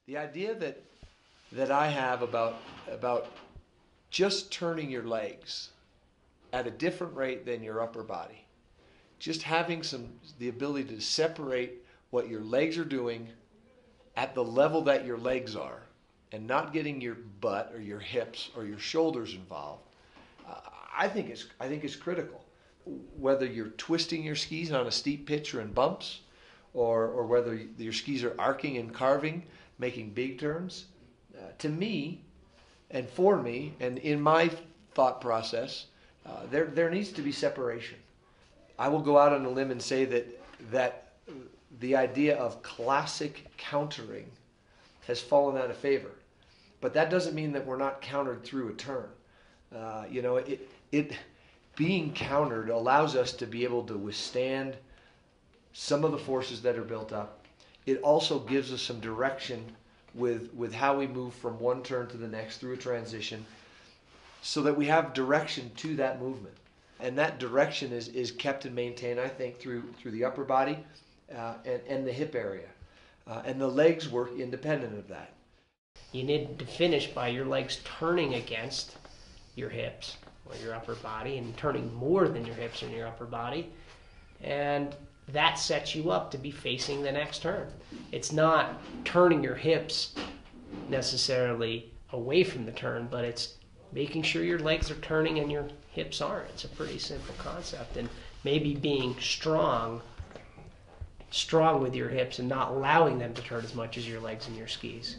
The idea that I have about just turning your legs at a different rate than your upper body, just having the ability to separate what your legs are doing at the level that your legs are, and not getting your butt or your hips or your shoulders involved, I think it's critical. Whether you're twisting your skis on a steep pitch or in bumps, or whether your skis are arcing and carving, making big turns, to me, and for me, and in my thought process, there needs to be separation. I will go out on a limb and say that the idea of classic countering has fallen out of favor, but that doesn't mean that we're not countered through a turn. It being countered allows us to be able to withstand some of the forces that are built up. It also gives us some direction with how we move from one turn to the next through a transition, so that we have direction to that movement. And that direction is kept and maintained, I think, through the upper body and the hip area. And the legs work independent of that. You need to finish by your legs turning against your hips or your upper body, and turning more than your hips and your upper body. And that sets you up to be facing the next turn. It's not turning your hips necessarily away from the turn, but it's making sure your legs are turning and your hips aren't. It's a pretty simple concept. And maybe being strong with your hips and not allowing them to turn as much as your legs and your skis.